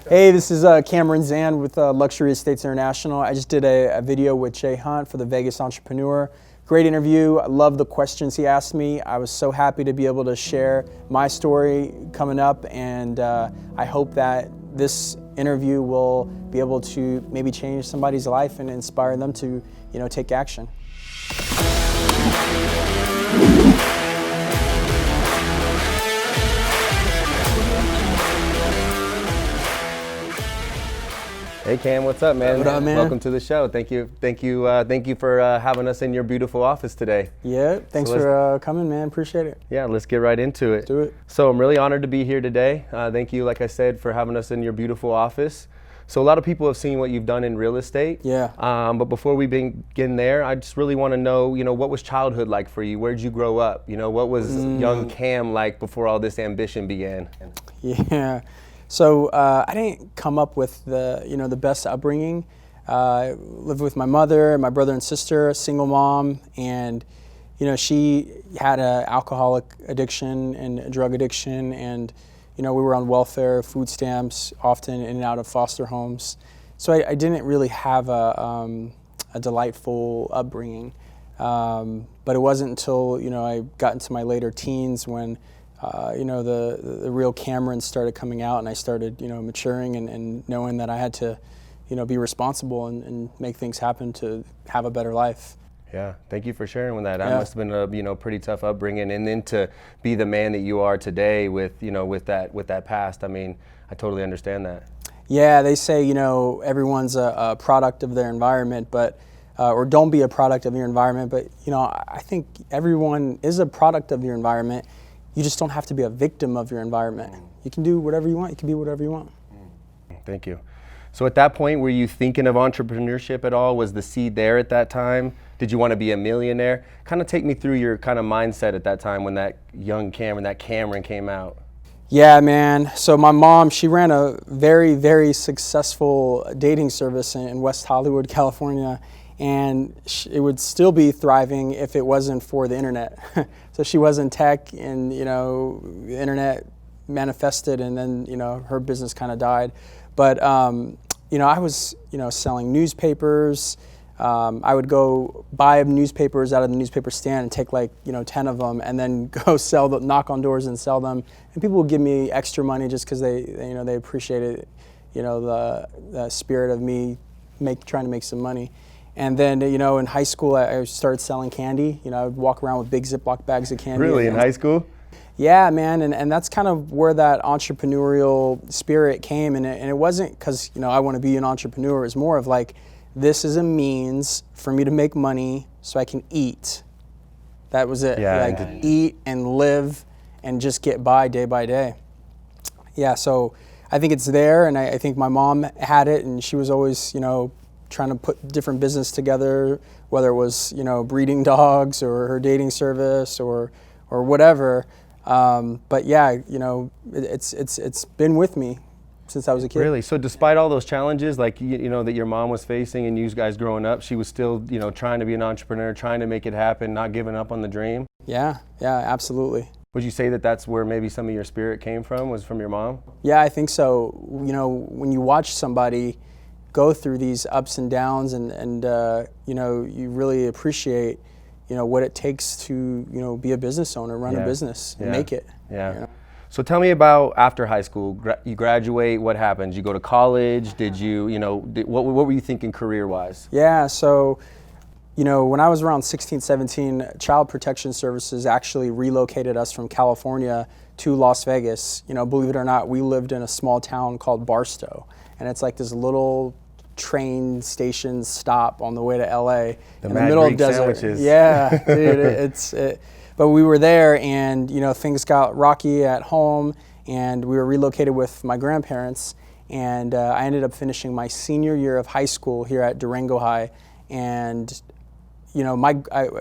Hey, this is Kamran Zand with Luxury Real Estate International. I just did a video with Jay Hunt for the Vegas Entrepreneur. Great interview. I love the questions he asked me. I was so happy to be able to share my story coming up, and I hope that this interview will be able to maybe change somebody's life and inspire them to, take action. Hey Cam, what's up, man? What up, man? Welcome to the show. Thank you for having us in your beautiful office today. Yeah, thanks for coming, man. Appreciate it. Yeah, let's get right into it. Do it. So I'm really honored to be here today. Thank you, like I said, for having us in your beautiful office. So a lot of people have seen what you've done in real estate. Yeah. But before we begin there, I just really want to know, what was childhood like for you? Where'd you grow up? What was young Cam like before all this ambition began? Yeah. So I didn't come up with the best upbringing. I lived with my mother, my brother and sister, a single mom, and she had an alcoholic addiction and a drug addiction, and we were on welfare, food stamps, often in and out of foster homes. So I didn't really have a delightful upbringing. But it wasn't until I got into my later teens when the real Kamran started coming out, and I started maturing and knowing that I had to be responsible and make things happen to have a better life. Yeah, thank you for sharing with that. That Yeah. must have been a pretty tough upbringing, and then to be the man that you are today with that past. I mean, I totally understand that. Yeah, they say everyone's a product of their environment, but or don't be a product of your environment. But I think everyone is a product of your environment. You just don't have to be a victim of your environment. You can do whatever you want. You can be whatever you want. Thank you. So at that point, were you thinking of entrepreneurship at all? Was the seed there at that time? Did you want to be a millionaire? Kind of take me through your kind of mindset at that time when that young Kamran, that Kamran came out. Yeah, man. So my mom, she ran a very, very successful dating service in West Hollywood, California. And it would still be thriving if it wasn't for the internet. So she was in tech, and the internet manifested, and then her business kind of died. But I was selling newspapers. I would go buy newspapers out of the newspaper stand and take 10 of them, and then go knock on doors and sell them. And people would give me extra money just because they appreciated the spirit of me trying to make some money. And then, in high school, I started selling candy. I would walk around with big Ziploc bags of candy. Really, in high school? Yeah, man, and that's kind of where that entrepreneurial spirit came. And it wasn't because, I want to be an entrepreneur. It's more of this is a means for me to make money so I can eat. That was it. Yeah. Eat and live and just get by day. Yeah, so I think it's there, and I think my mom had it, and she was always, trying to put different business together, whether it was breeding dogs or her dating service or whatever. But yeah, it's been with me since I was a kid. Really? So despite all those challenges, that your mom was facing, and you guys growing up, she was still trying to be an entrepreneur, trying to make it happen, not giving up on the dream. Yeah, absolutely. Would you say that that's where maybe some of your spirit came from? Was from your mom? Yeah, I think so. When you watch somebody go through these ups and downs, and you really appreciate what it takes to be a business owner, run a business, and make it. Yeah. So tell me about after high school. You graduate. What happens? You go to college. Did you what were you thinking career wise? Yeah. So when I was around 16, 17, Child Protection Services actually relocated us from California to Las Vegas. Believe it or not, we lived in a small town called Barstow, and it's like this little train station stop on the way to LA in the middle of desert. Sandwiches. Yeah, dude, but we were there, and things got rocky at home, and we were relocated with my grandparents, and I ended up finishing my senior year of high school here at Durango High, and I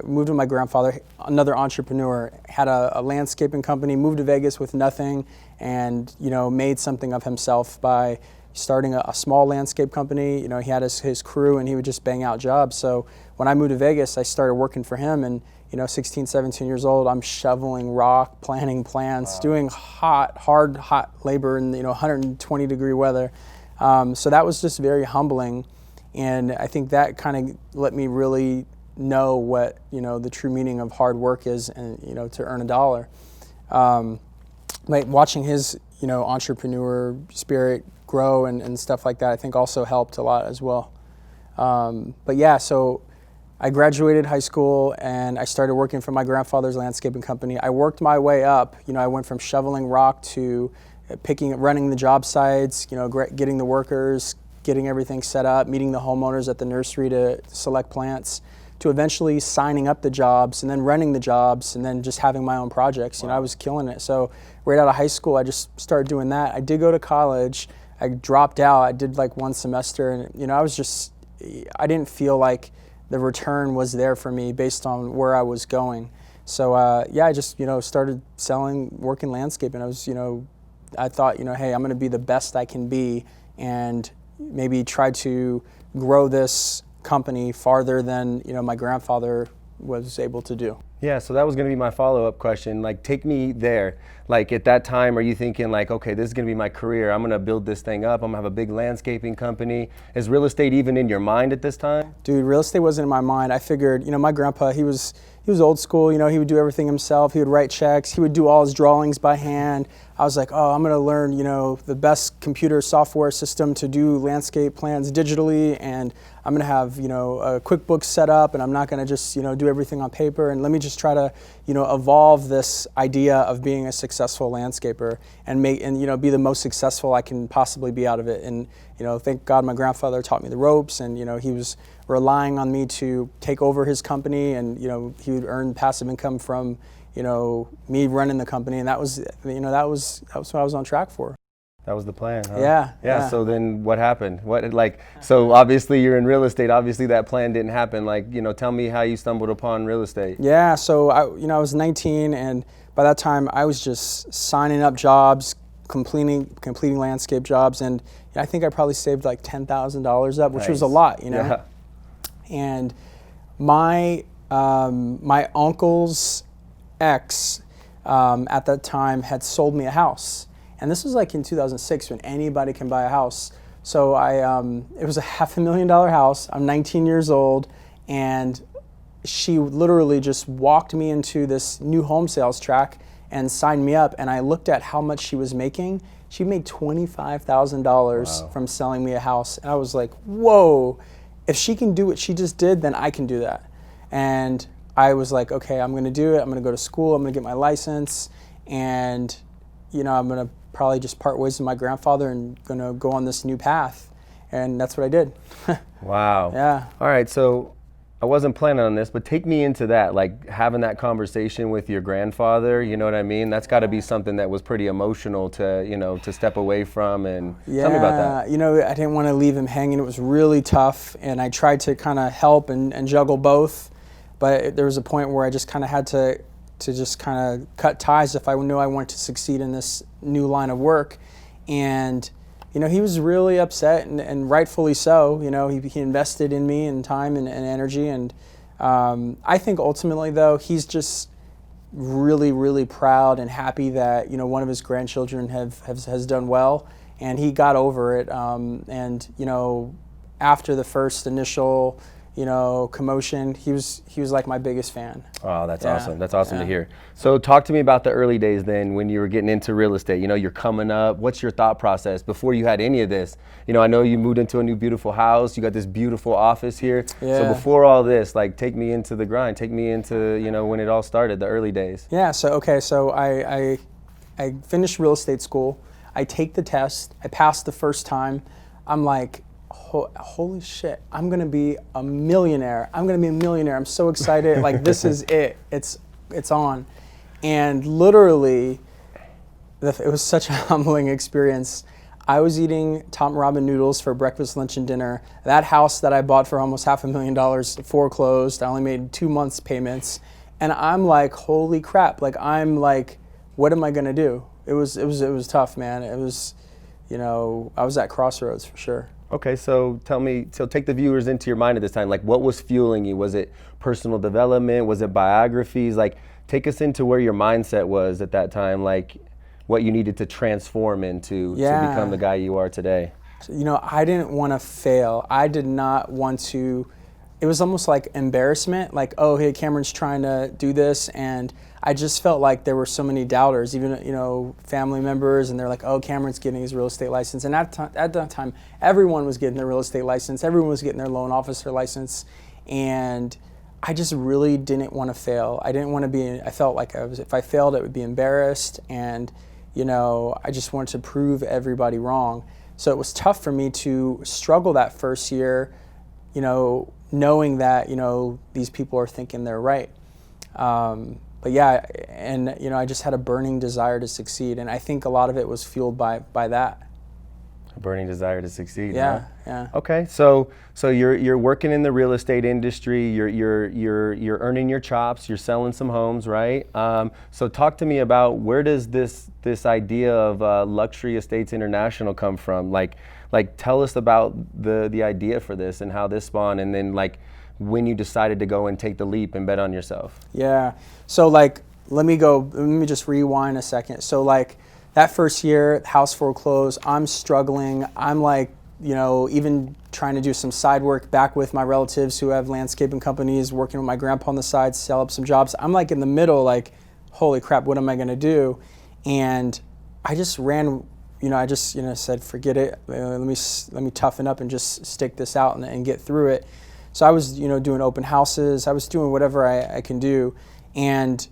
moved with my grandfather, another entrepreneur, had a landscaping company, moved to Vegas with nothing, and made something of himself by starting a small landscape company. He had his crew, and he would just bang out jobs. So when I moved to Vegas, I started working for him, and 16, 17 years old, I'm shoveling rock, planting plants, doing hard labor in 120-degree weather. So that was just very humbling, and I think that kind of let me really know what the true meaning of hard work is, and to earn a dollar. Like watching his entrepreneur spirit grow and stuff like that, I think also helped a lot as well. But yeah, so I graduated high school and I started working for my grandfather's landscaping company. I worked my way up. I went from shoveling rock to running the job sites, getting the workers, getting everything set up, meeting the homeowners at the nursery to select plants, to eventually signing up the jobs and then running the jobs and then just having my own projects. I was killing it. So right out of high school, I just started doing that. I did go to college. I dropped out. I did like one semester, and I didn't feel like the return was there for me based on where I was going. So I just started working landscaping. I thought hey, I'm going to be the best I can be, and maybe try to grow this company farther than my grandfather was able to do. Yeah, so that was going to be my follow-up question. Like, take me there. Like, at that time, are you thinking like, okay, this is going to be my career. I'm going to build this thing up. I'm going to have a big landscaping company. Is real estate even in your mind at this time? Dude, real estate wasn't in my mind. I figured, my grandpa, he was old school. He would do everything himself. He would write checks. He would do all his drawings by hand. I was like, oh, I'm going to learn, the best computer software system to do landscape plans digitally, and I'm going to have, a QuickBooks set up, and I'm not going to just, do everything on paper, and let me just try to, evolve this idea of being a successful landscaper and be the most successful I can possibly be out of it. And, thank God my grandfather taught me the ropes, and, he was relying on me to take over his company, and, he would earn passive income from, me running the company, and that was what I was on track for. That was the plan, huh? Yeah. So then what happened? So obviously you're in real estate. Obviously that plan didn't happen. Tell me how you stumbled upon real estate. Yeah, so I was 19, and by that time I was just signing up jobs, completing landscape jobs, and I think I probably saved like $10,000 up, which was a lot, Yeah. And my uncle's ex at that time had sold me a house. And this was like in 2006 when anybody can buy a house. So it was a $500,000 house. I'm 19 years old, and she literally just walked me into this new home sales track and signed me up. And I looked at how much she was making. She made $25,000 from selling me a house. And I was like, whoa, if she can do what she just did, then I can do that. And I was like, okay, I'm gonna do it. I'm gonna go to school. I'm gonna get my license. And I'm gonna probably just part ways with my grandfather and gonna go on this new path. And that's what I did. Wow. Yeah. All right, so I wasn't planning on this, but take me into that, like having that conversation with your grandfather, you know what I mean? That's gotta be something that was pretty emotional to step away from, and tell me about that. I didn't wanna leave him hanging. It was really tough, and I tried to kind of help and juggle both, but there was a point where I just kind of had to just kind of cut ties if I knew I wanted to succeed in this new line of work. And he was really upset, and rightfully so. He invested in me in time and energy, and I think ultimately though he's just really, really proud and happy that one of his grandchildren has done well, and he got over it. And after the first initial commotion, he was like my biggest fan. Oh, that's awesome. That's awesome to hear. So talk to me about the early days then when you were getting into real estate. You're coming up. What's your thought process before you had any of this? I know you moved into a new beautiful house. You got this beautiful office here. Yeah. So before all this, take me into the grind. Take me into, when it all started, the early days. Yeah, so I finished real estate school. I take the test. I passed the first time. I'm like, holy shit, I'm gonna be a millionaire. I'm so excited. Like, this is it. It's on. And literally, it was such a humbling experience. I was eating top ramen noodles for breakfast, lunch, and dinner. That house that I bought for almost $500,000 foreclosed. I only made 2 months payments. And I'm like, holy crap. Like, I'm like, what am I gonna do? It was tough, man. It was, I was at crossroads for sure. Okay, so tell me, so take the viewers into your mind at this time. Like, what was fueling you? Was it personal development? Was it biographies? Like, take us into where your mindset was at that time, like what you needed to transform into to become the guy you are today. You know, I didn't want to fail. I did not want to, it was almost like embarrassment, like, oh, hey, Kamran's trying to do this, and I just felt like there were so many doubters, even, you know, family members, and they're like, oh, Kamran's getting his real estate license. And at that time, everyone was getting their real estate license, everyone was getting their loan officer license, and I just really didn't want to fail. I didn't want to be, I felt like if I failed, I would be embarrassed, and, you know, I just wanted to prove everybody wrong. So it was tough for me to struggle that first year, you know, knowing that, you know, these people are thinking they're right. But yeah, and, you know, I just had a burning desire to succeed. And I think a lot of it was fueled by that. A burning desire to succeed. Yeah, huh? yeah. Okay, so you're working in the real estate industry. You're earning your chops. You're selling some homes, right? So talk to me about where does this idea of Luxury Estates International come from? Like tell us about the idea for this and how this spawned, and then like when you decided to go and take the leap and bet on yourself. Yeah. So like, let me just rewind a second. So like that first year, house foreclosed, I'm struggling. I'm like, you know, even trying to do some side work back with my relatives who have landscaping companies, working with my grandpa on the side, sell up some jobs. I'm like in the middle, like, holy crap, what am I gonna do? And I just ran, you know, I just, you know, said, forget it. Let me toughen up and just stick this out and get through it. So I was, you know, doing open houses. I was doing whatever I can do. And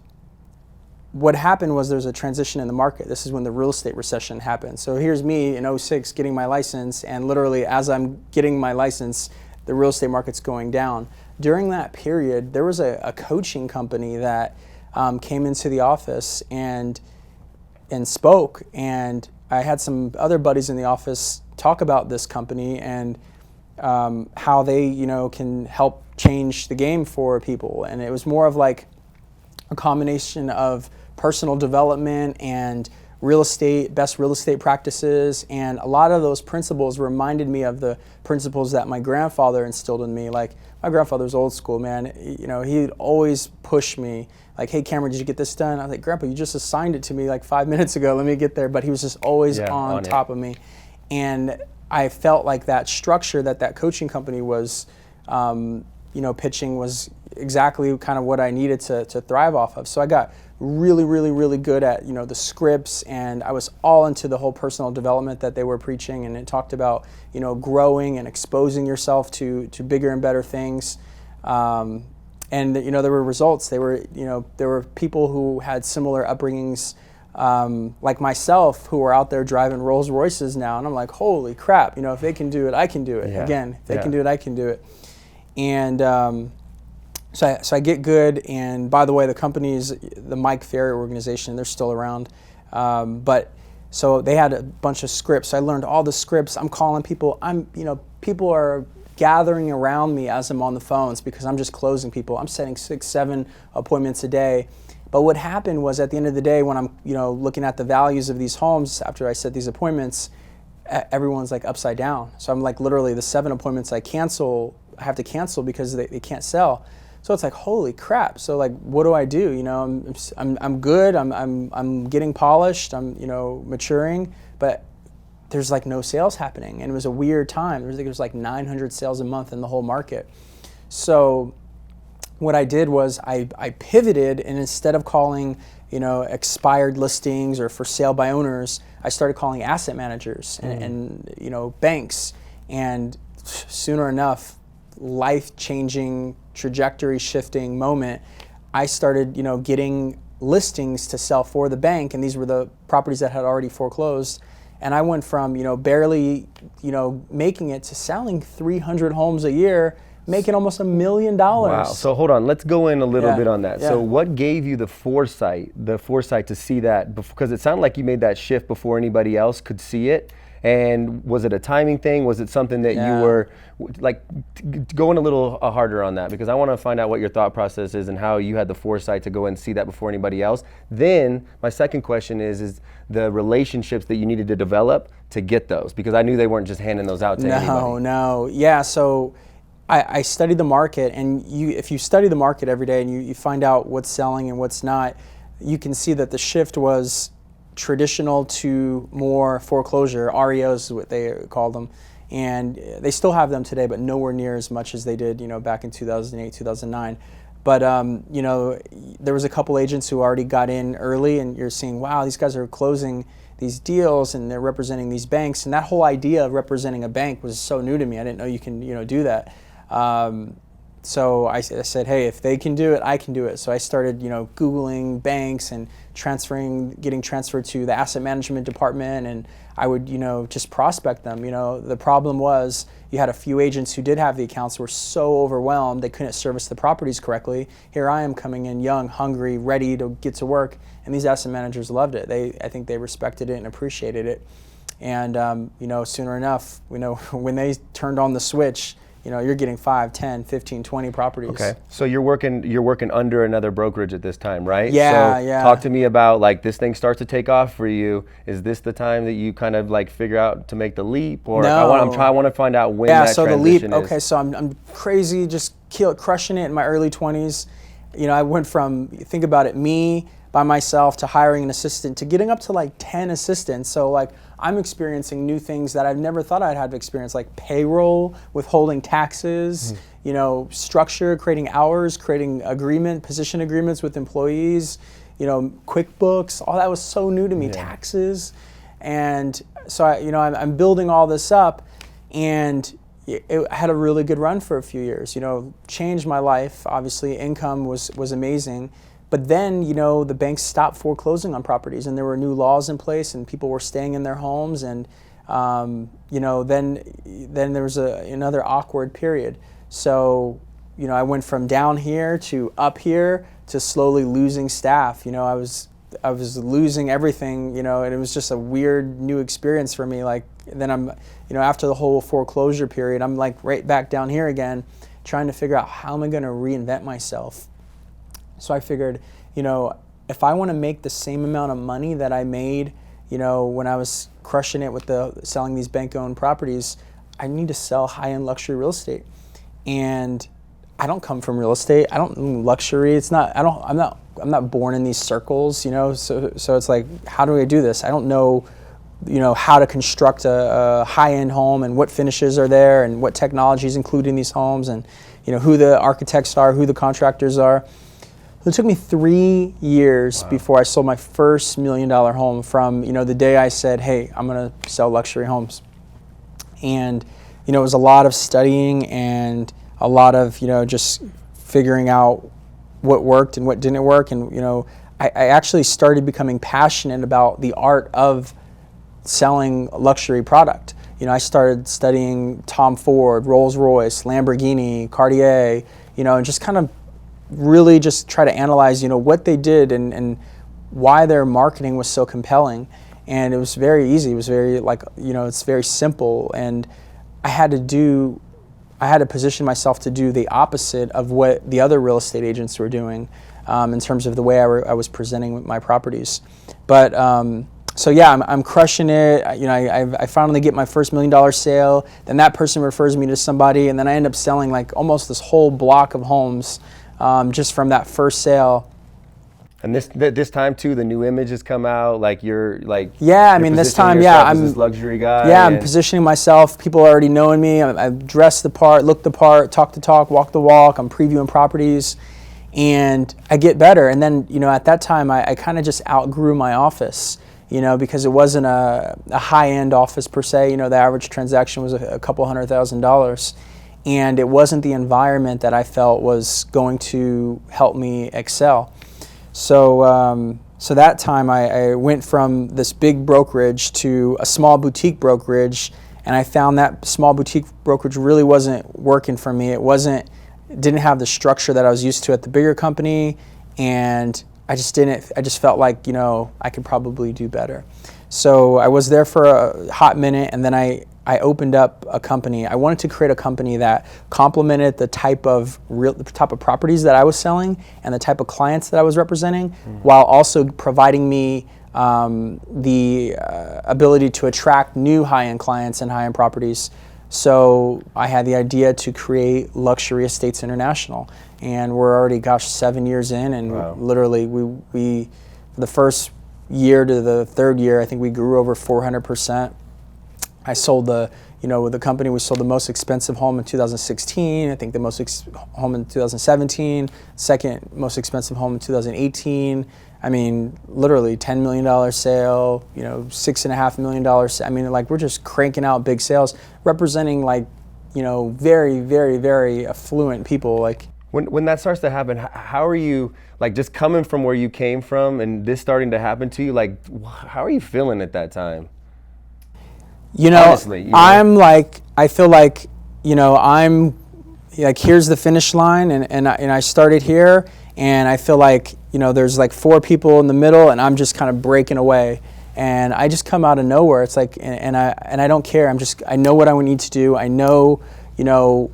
what happened was there's a transition in the market. This is when the real estate recession happened. So here's me in 06 getting my license, and literally as I'm getting my license, the real estate market's going down. During that period, there was a coaching company that came into the office and spoke, and I had some other buddies in the office talk about this company and how they, you know, can help change the game for people. And it was more of like a combination of personal development and best real estate practices, and a lot of those principles reminded me of the principles that my grandfather instilled in me. Like, my grandfather's old school, man. You know, he'd always push me, like, hey, Kamran, did you get this done? I was like, Grandpa, you just assigned it to me like 5 minutes ago, let me get there. But he was just always on top of me. And I felt like that structure that coaching company was, you know, pitching was exactly kind of what I needed to thrive off of. So I got really, really, really good at, you know, the scripts, and I was all into the whole personal development that they were preaching, and it talked about, you know, growing and exposing yourself to bigger and better things. And, you know, there were results. There were people who had similar upbringings like myself who are out there driving Rolls Royces now, and I'm like, holy crap, you know, if they can do it, I can do it. Yeah. Again, if they can do it, I can do it. And so I get good, and by the way, the company's the Mike Ferry organization, they're still around. But so they had a bunch of scripts. So I learned all the scripts. I'm calling people. People are gathering around me as I'm on the phones because I'm just closing people. I'm setting 6, 7 appointments a day. But what happened was, at the end of the day, when I'm, you know, looking at the values of these homes after I set these appointments, everyone's like upside down. So I'm like, literally, the 7 appointments I have to cancel because they can't sell. So it's like, holy crap. So like, what do I do? You know, I'm good. I'm getting polished. I'm, you know, maturing, but there's like no sales happening, and it was a weird time. There was like 900 sales a month in the whole market. So what I did was I pivoted, and instead of calling, you know, expired listings or for sale by owners, I started calling asset managers and you know, banks. And sooner enough, life-changing, trajectory-shifting moment, I started, you know, getting listings to sell for the bank, and these were the properties that had already foreclosed. And I went from, you know, barely, you know, making it to selling 300 homes a year, making almost $1 million. Wow. So hold on, let's go in a little bit on that. Yeah. So what gave you the foresight to see that? Because it sounded like you made that shift before anybody else could see it. And was it a timing thing? Was it something that you were like going a little harder on that? Because I want to find out what your thought process is and how you had the foresight to go and see that before anybody else. Then my second question is the relationships that you needed to develop to get those, because I knew they weren't just handing those out to anybody. No. Yeah, so I studied the market, and if you study the market every day and you find out what's selling and what's not, you can see that the shift was traditional to more foreclosure. REOs is what they called them. And they still have them today, but nowhere near as much as they did, back in 2008, 2009. But, there was a couple agents who already got in early, and you're seeing, wow, these guys are closing these deals and they're representing these banks. And that whole idea of representing a bank was so new to me. I didn't know you can, do that. So I said, hey, if they can do it, I can do it. So I started, Googling banks and getting transferred to the asset management department, and I would, just prospect them. The problem was you had a few agents who did have the accounts who were so overwhelmed they couldn't service the properties correctly. Here I am coming in young, hungry, ready to get to work, and these asset managers loved it. I think they respected it and appreciated it. And, sooner enough, when they turned on the switch, you're getting 5, 10, 15, 20 properties. Okay. So you're working under another brokerage at this time, right? Yeah, so yeah. Talk to me about, like, this thing starts to take off for you. Is this the time that you kind of like figure out to make the leap? Or no. I want to find out when that so transition the leap, is. okay, so I'm crazy, just crushing it in my early 20s. I went from, think about it, me by myself to hiring an assistant to getting up to like 10 assistants. So like I'm experiencing new things that I've never thought I'd have to experience, like payroll, withholding taxes, structure, creating hours, creating position agreements with employees, QuickBooks, all that was so new to me, taxes. And so I'm building all this up, and I had a really good run for a few years, changed my life. Obviously income was amazing. But then, the banks stopped foreclosing on properties, and there were new laws in place, and people were staying in their homes, and then there was another awkward period. So, I went from down here to up here to slowly losing staff. I was losing everything, and it was just a weird new experience for me. Like then I'm, after the whole foreclosure period, I'm like right back down here again, trying to figure out how am I going to reinvent myself. So I figured, if I want to make the same amount of money that I made, when I was crushing it with selling these bank-owned properties, I need to sell high-end luxury real estate. And I don't come from real estate. I don't luxury. I'm not born in these circles, So it's like, how do I do this? I don't know, how to construct a high-end home and what finishes are there and what technology is included in these homes and, who the architects are, who the contractors are. It took me 3 years before I sold my first $1 million home from, the day I said, hey, I'm going to sell luxury homes. And, it was a lot of studying and a lot of, just figuring out what worked and what didn't work. And, I actually started becoming passionate about the art of selling luxury product. I started studying Tom Ford, Rolls-Royce, Lamborghini, Cartier, and just kind of really just try to analyze, what they did and why their marketing was so compelling. And it was very easy. It was very it's very simple. And I had to position myself to do the opposite of what the other real estate agents were doing in terms of the way I was presenting my properties. But so yeah, I'm crushing it. I finally get my first $1 million sale. Then that person refers me to somebody, and then I end up selling like almost this whole block of homes just from that first sale. And this time too, the new image has come out. Like you're like this time, I'm this luxury guy. Yeah, I'm positioning myself. People are already knowing me. I've dressed the part, looked the part, talked the talk, walked the walk. I'm previewing properties, and I get better. And then at that time, I kind of just outgrew my office. Because it wasn't a high-end office per se. The average transaction was a couple $100,000. And it wasn't the environment that I felt was going to help me excel. So that time I went from this big brokerage to a small boutique brokerage, and I found that small boutique brokerage really wasn't working for me. It didn't have the structure that I was used to at the bigger company, and I just felt like, I could probably do better. So I was there for a hot minute, and then I opened up a company. I wanted to create a company that complemented the type of properties that I was selling and the type of clients that I was representing, while also providing me the ability to attract new high-end clients and high-end properties. So I had the idea to create Luxury Estates International, and we're already, 7 years in, and Wow. literally we for the first year to the third year, I think we grew over 400%. I sold with the company, we sold the most expensive home in 2016. I think the most home in 2017, second most expensive home in 2018. I mean, literally $10 million sale, $6.5 million. I mean, like, we're just cranking out big sales, representing very, very, very affluent people. Like, When that starts to happen, how are you, like, just coming from where you came from and this starting to happen to you, like, how are you feeling at that time? Honestly, I'm like, I feel like, I'm like, here's the finish line, and I started here, and I feel like, there's like 4 people in the middle, and I'm just kind of breaking away, and I just come out of nowhere. It's like, and I don't care. I know what I need to do. I know,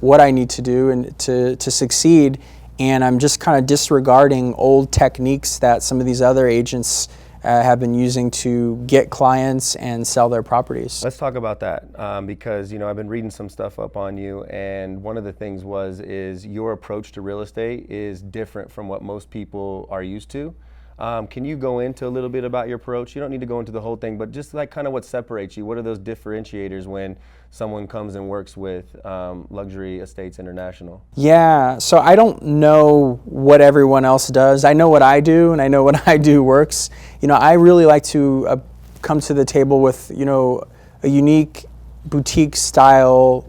what I need to do and to succeed, and I'm just kind of disregarding old techniques that some of these other agents have been using to get clients and sell their properties. Let's talk about that because I've been reading some stuff up on you, and one of the things is your approach to real estate is different from what most people are used to. Can you go into a little bit about your approach? You don't need to go into the whole thing, but just like kind of what separates you. What are those differentiators when someone comes and works with Luxury Estates International? Yeah, so I don't know what everyone else does. I know what I do, and I know what I do works. I really like to come to the table with, a unique boutique style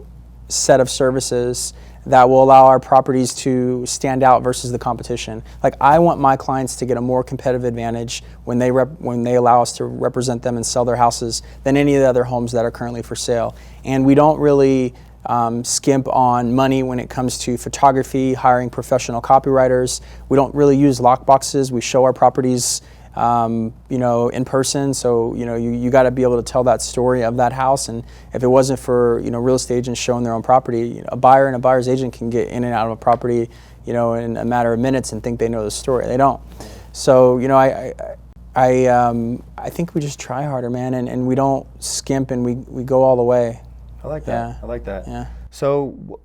set of services that will allow our properties to stand out versus the competition. Like, I want my clients to get a more competitive advantage when they allow us to represent them and sell their houses than any of the other homes that are currently for sale. And we don't really skimp on money when it comes to photography, hiring professional copywriters. We don't really use lockboxes. We show our properties in person. So, you got to be able to tell that story of that house. And if it wasn't for, real estate agents showing their own property, a buyer and a buyer's agent can get in and out of a property, in a matter of minutes and think they know the story. They don't. So, I think we just try harder, man, and we don't skimp, and we go all the way. I like that. Yeah. I like that. Yeah. So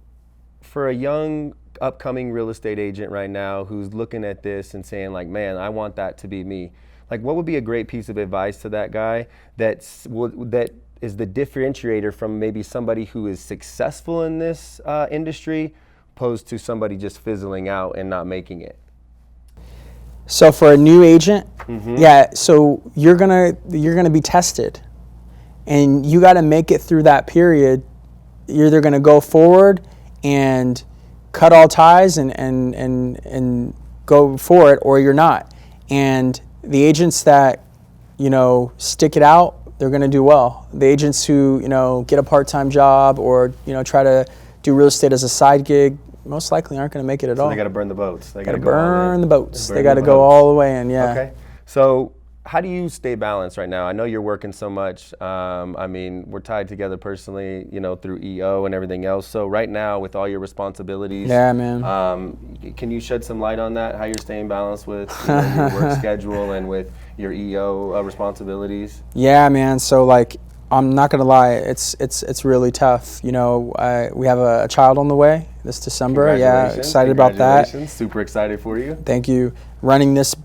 for a young upcoming real estate agent right now who's looking at this and saying, like, man, I want that to be me, like, what would be a great piece of advice to that guy that is the differentiator from maybe somebody who is successful in this industry opposed to somebody just fizzling out and not making it? So for a new agent, so you're gonna be tested, and you got to make it through that period. You're either gonna go forward and cut all ties and go for it, or you're not. And the agents that stick it out, they're gonna do well. The agents who get a part-time job or try to do real estate as a side gig, most likely aren't going to make it at all. They got to burn the boats. They got to burn the boats. They got to go all the way in. Yeah. Okay. So how do you stay balanced right now? I know you're working so much. I mean, we're tied together personally, through EO and everything else. So right now, with all your responsibilities, yeah, man. Can you shed some light on that? How you're staying balanced with your work schedule and with your EO responsibilities? Yeah, man. So like, I'm not gonna lie, it's really tough. We have a child on the way this December. Yeah, excited about that. Super excited for you. Thank you. Running this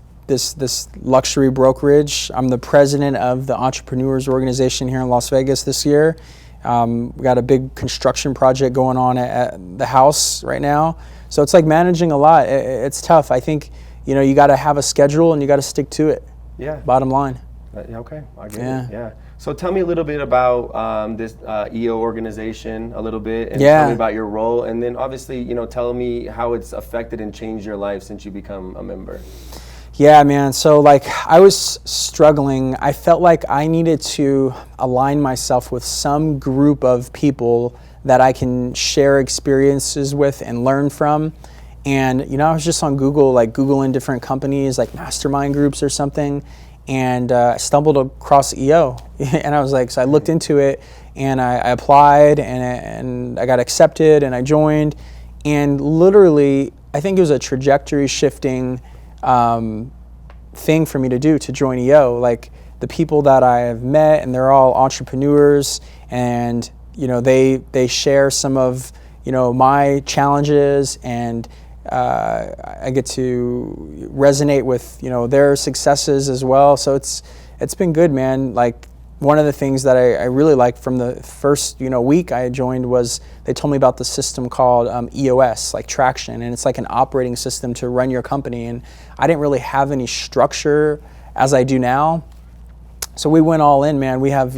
luxury brokerage. I'm the president of the Entrepreneurs Organization here in Las Vegas this year. We got a big construction project going on at the house right now. So it's like managing a lot. It's tough. I think you got to have a schedule and you got to stick to it. Yeah. Bottom line. Okay, I get it. Yeah. So tell me a little bit about this EO organization, a little bit, and tell me about your role, and then obviously, tell me how it's affected and changed your life since you become a member. Yeah, man. So like, I was struggling. I felt like I needed to align myself with some group of people that I can share experiences with and learn from. And I was just on Google, like Googling different companies, like mastermind groups or something. and I stumbled across EO, and I was like, so I looked into it, and I applied, and I got accepted, and I joined, and literally, I think it was a trajectory shifting thing for me to do to join EO. Like the people that I have met, and they're all entrepreneurs, and they share some of my challenges, and I get to resonate with their successes as well. So it's been good, man. Like one of the things that I really liked from the first week I joined was they told me about the system called EOS, like traction, and it's like an operating system to run your company. And I didn't really have any structure as I do now, so we went all in, man. We have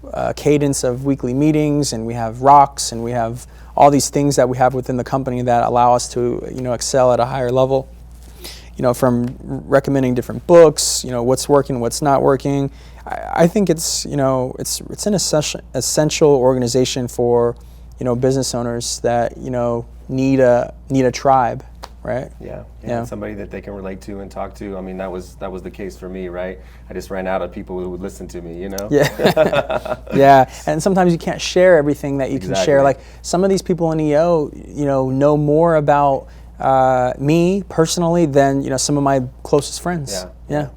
a cadence of weekly meetings, and we have rocks, and we have all these things that we have within the company that allow us to excel at a higher level. From recommending different books, what's working, what's not working. I think it's an essential organization for business owners that need a tribe, right? Yeah. Somebody that they can relate to and talk to. I mean, that was the case for me, right? I just ran out of people who would listen to me, Yeah. Yeah, and sometimes you can't share everything that you can share. Like some of these people in EO, know more about me personally than some of my closest friends. Yeah.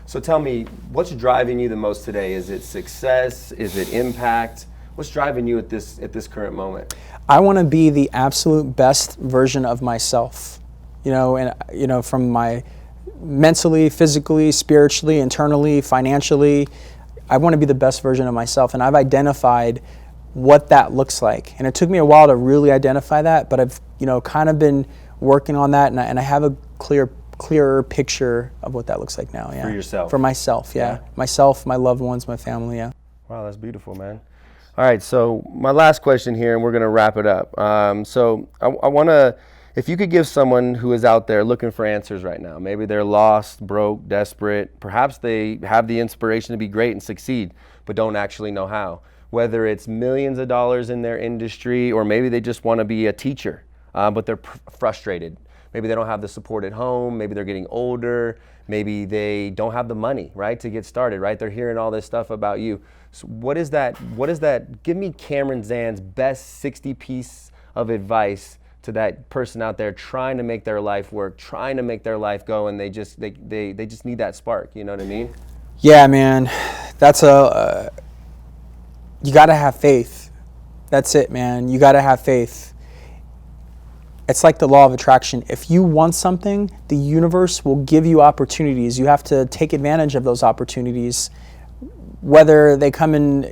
So tell me, what's driving you the most today? Is it success? Is it impact? What's driving you at this current moment? I want to be the absolute best version of myself. And from my mentally, physically, spiritually, internally, financially, I want to be the best version of myself, and I've identified what that looks like. And it took me a while to really identify that, but I've kind of been working on that, and I have a clearer picture of what that looks like now. Yeah. For yourself. For myself, yeah. Myself, my loved ones, my family, yeah. Wow, that's beautiful, man. All right, so my last question here, and we're going to wrap it up. So I want to, if you could give someone who is out there looking for answers right now, maybe they're lost, broke, desperate, perhaps they have the inspiration to be great and succeed, but don't actually know how. Whether it's millions of dollars in their industry, or maybe they just want to be a teacher, but they're frustrated. Maybe they don't have the support at home, maybe they're getting older, maybe they don't have the money, right, to get started, right? They're hearing all this stuff about you. So what is that, give me Kamran Zand's best 60 piece of advice to that person out there trying to make their life work, trying to make their life go, and they just need that spark, you know what I mean? Yeah, man, that's you gotta have faith. That's it, man, you gotta have faith. It's like the law of attraction. If you want something, the universe will give you opportunities. You have to take advantage of those opportunities, whether they come in,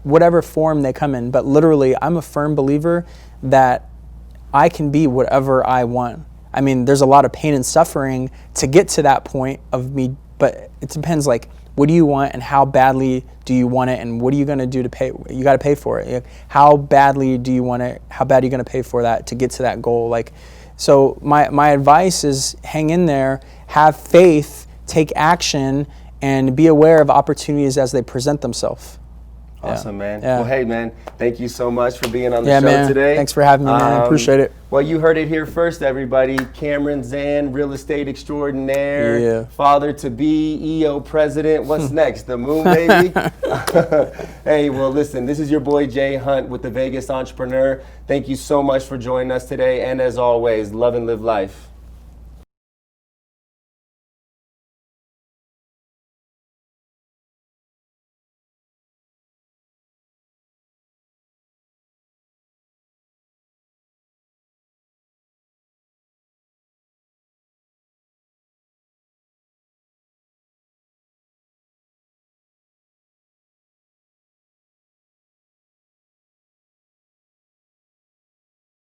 whatever form they come in. But literally, I'm a firm believer that I can be whatever I want. I mean, there's a lot of pain and suffering to get to that point of me, but it depends, like, what do you want and how badly do you want it, and what are you going to do to pay? You got to pay for it. How badly do you want it? How bad are you going to pay for that to get to that goal? Like, so my advice is hang in there, have faith, take action, and be aware of opportunities as they present themselves. Awesome, man. Yeah. Well, hey, man, thank you so much for being on the show man. Today. Thanks for having me, man. I appreciate it. Well, you heard it here first, everybody. Kamran Zand, real estate extraordinaire, father-to-be, EO president. What's next? The moon, baby? Hey, well, listen, this is your boy Jay Hunt with the Vegas Entrepreneur. Thank you so much for joining us today. And as always, love and live life.